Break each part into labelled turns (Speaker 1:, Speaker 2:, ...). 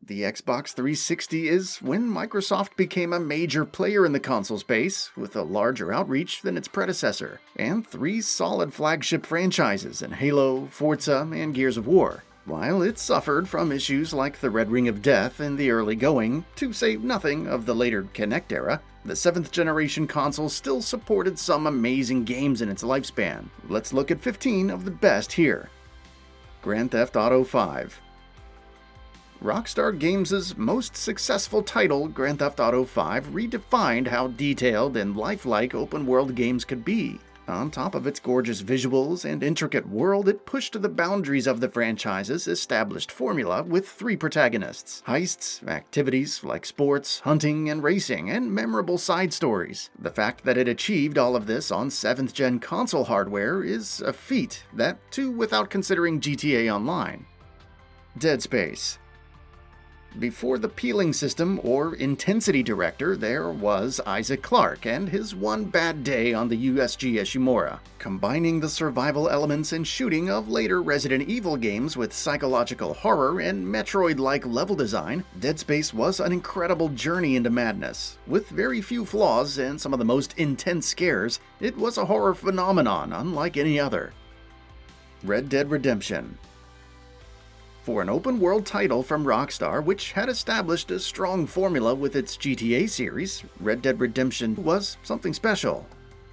Speaker 1: The Xbox 360 is when Microsoft became a major player in the console space, with a larger outreach than its predecessor, and 3 solid flagship franchises in Halo, Forza, and Gears of War. While it suffered from issues like the Red Ring of Death in the early going, to say nothing of the later Kinect era, the 7th generation console still supported some amazing games in its lifespan. Let's look at 15 of the best here. Grand Theft Auto V. Rockstar Games' most successful title, Grand Theft Auto V, redefined how detailed and lifelike open-world games could be. On top of its gorgeous visuals and intricate world, it pushed the boundaries of the franchise's established formula with 3 protagonists, heists, activities like sports, hunting, and racing, and memorable side stories. The fact that it achieved all of this on 7th-gen console hardware is a feat, that too without considering GTA Online. Dead Space. Before the peeling system or intensity director, there was Isaac Clarke and his One Bad Day on the USG Ishimura. Combining the survival elements and shooting of later Resident Evil games with psychological horror and Metroid-like level design, Dead Space was an incredible journey into madness. With very few flaws and some of the most intense scares, it was a horror phenomenon unlike any other. Red Dead Redemption. For an open-world title from Rockstar, which had established a strong formula with its GTA series, Red Dead Redemption was something special.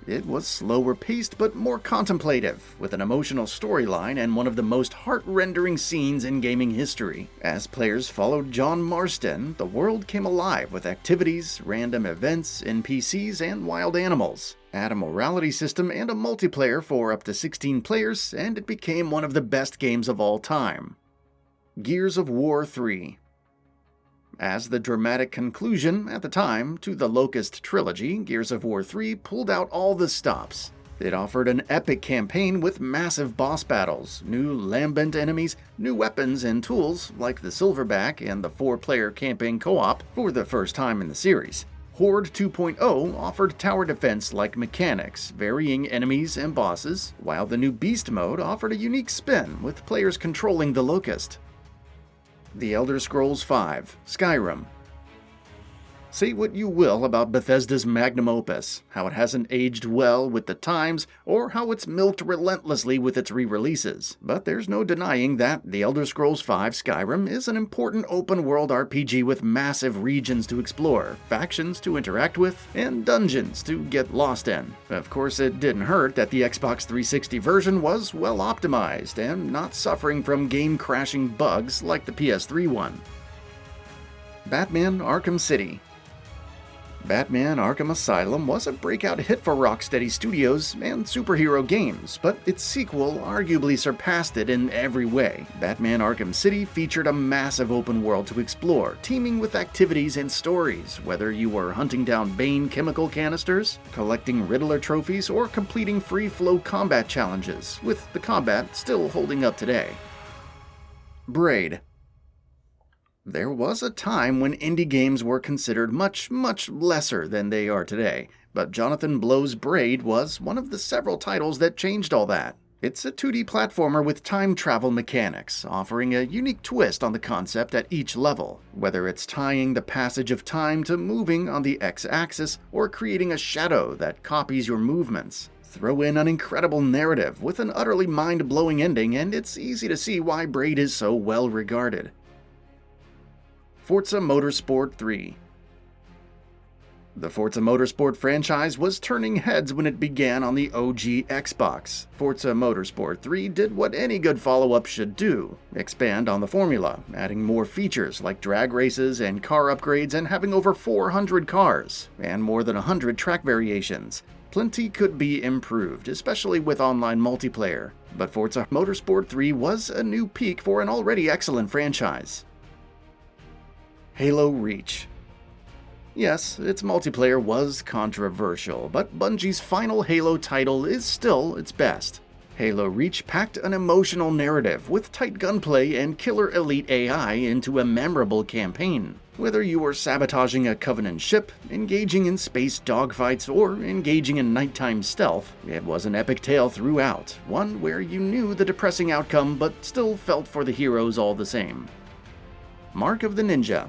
Speaker 1: It was slower paced but more contemplative, with an emotional storyline and one of the most heart-rendering scenes in gaming history. As players followed John Marston, the world came alive with activities, random events, NPCs, and wild animals. Add a morality system and a multiplayer for up to 16 players, and it became one of the best games of all time. Gears of War 3. As the dramatic conclusion, at the time, to the Locust trilogy, Gears of War 3 pulled out all the stops. It offered an epic campaign with massive boss battles, new lambent enemies, new weapons and tools like the Silverback and the 4-player campaign co-op for the first time in the series. Horde 2.0 offered tower defense-like mechanics, varying enemies and bosses, while the new Beast mode offered a unique spin with players controlling the Locust. The Elder Scrolls V, Skyrim. Say what you will about Bethesda's magnum opus, how it hasn't aged well with the times, or how it's milked relentlessly with its re-releases, but there's no denying that The Elder Scrolls V Skyrim is an important open-world RPG with massive regions to explore, factions to interact with, and dungeons to get lost in. Of course, it didn't hurt that the Xbox 360 version was well optimized and not suffering from game-crashing bugs like the PS3 one. Batman Arkham City. Batman Arkham Asylum was a breakout hit for Rocksteady Studios and superhero games, but its sequel arguably surpassed it in every way. Batman Arkham City featured a massive open world to explore, teeming with activities and stories, whether you were hunting down Bane chemical canisters, collecting Riddler trophies, or completing free-flow combat challenges, with the combat still holding up today. Braid. There was a time when indie games were considered much lesser than they are today, but Jonathan Blow's Braid was one of the several titles that changed all that. It's a 2D platformer with time travel mechanics, offering a unique twist on the concept at each level, whether it's tying the passage of time to moving on the X-axis or creating a shadow that copies your movements. Throw in an incredible narrative with an utterly mind-blowing ending, and it's easy to see why Braid is so well regarded. Forza Motorsport 3. The Forza Motorsport franchise was turning heads when it began on the OG Xbox. Forza Motorsport 3 did what any good follow-up should do: expand on the formula, adding more features like drag races and car upgrades and having over 400 cars, and more than 100 track variations. Plenty could be improved, especially with online multiplayer, but Forza Motorsport 3 was a new peak for an already excellent franchise. Halo Reach. Yes, its multiplayer was controversial, but Bungie's final Halo title is still its best. Halo Reach packed an emotional narrative with tight gunplay and killer elite AI into a memorable campaign. Whether you were sabotaging a Covenant ship, engaging in space dogfights, or engaging in nighttime stealth, it was an epic tale throughout, one where you knew the depressing outcome but still felt for the heroes all the same. Mark of the Ninja.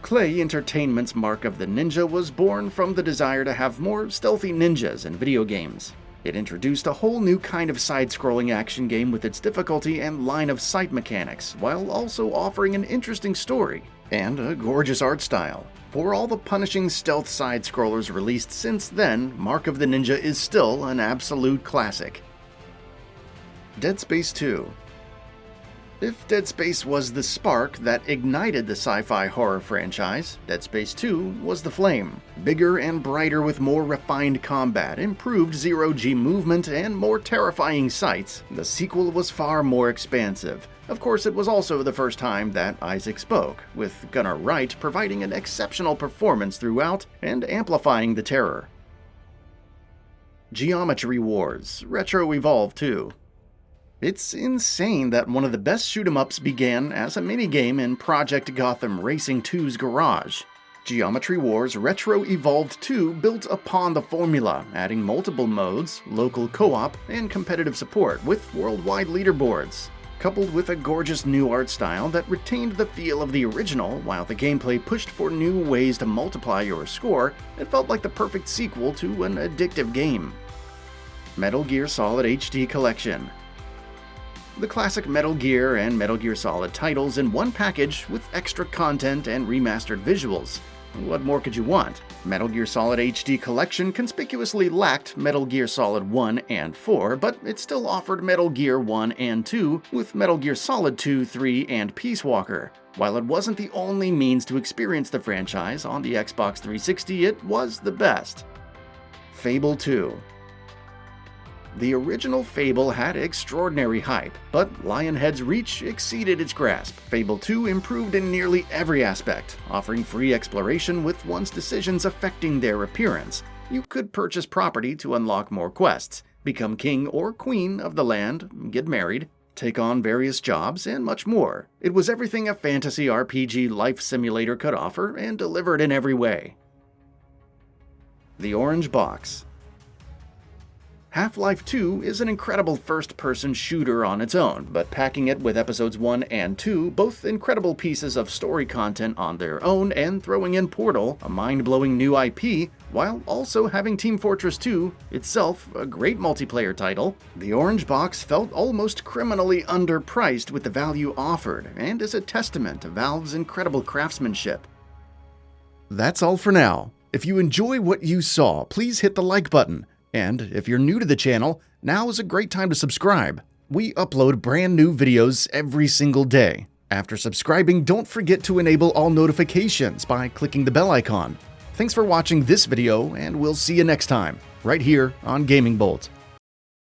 Speaker 1: Clay Entertainment's Mark of the Ninja was born from the desire to have more stealthy ninjas in video games. It introduced a whole new kind of side-scrolling action game with its difficulty and line-of-sight mechanics, while also offering an interesting story and a gorgeous art style. For all the punishing stealth side-scrollers released since then, Mark of the Ninja is still an absolute classic. Dead Space 2. If Dead Space was the spark that ignited the sci-fi horror franchise, Dead Space 2 was the flame. Bigger and brighter with more refined combat, improved zero-G movement, and more terrifying sights, the sequel was far more expansive. Of course, it was also the first time that Isaac spoke, with Gunnar Wright providing an exceptional performance throughout and amplifying the terror. Geometry Wars Retro Evolve 2. It's insane that one of the best shoot-'em-ups began as a minigame in Project Gotham Racing 2's garage. Geometry Wars Retro Evolved 2 built upon the formula, adding multiple modes, local co-op, and competitive support with worldwide leaderboards. Coupled with a gorgeous new art style that retained the feel of the original while the gameplay pushed for new ways to multiply your score, it felt like the perfect sequel to an addictive game. Metal Gear Solid HD Collection. The classic Metal Gear and Metal Gear Solid titles in one package with extra content and remastered visuals. What more could you want? Metal Gear Solid HD Collection conspicuously lacked Metal Gear Solid 1 and 4, but it still offered Metal Gear 1 and 2 with Metal Gear Solid 2, 3, and Peace Walker. While it wasn't the only means to experience the franchise on the Xbox 360, it was the best. Fable 2. The original Fable had extraordinary hype, but Lionhead's reach exceeded its grasp. Fable 2 improved in nearly every aspect, offering free exploration with one's decisions affecting their appearance. You could purchase property to unlock more quests, become king or queen of the land, get married, take on various jobs, and much more. It was everything a fantasy RPG life simulator could offer and delivered in every way. The Orange Box. Half-Life 2 is an incredible first-person shooter on its own, but packing it with episodes 1 and 2, both incredible pieces of story content on their own, and throwing in Portal, a mind-blowing new IP, while also having Team Fortress 2, itself a great multiplayer title, the Orange Box felt almost criminally underpriced with the value offered, and is a testament to Valve's incredible craftsmanship. That's all for now. If you enjoy what you saw, please hit the like button. And if you're new to the channel, now is a great time to subscribe. We upload brand new videos every single day. After subscribing, don't forget to enable all notifications by clicking the bell icon. Thanks for watching this video, and we'll see you next time, right here on Gaming Bolt.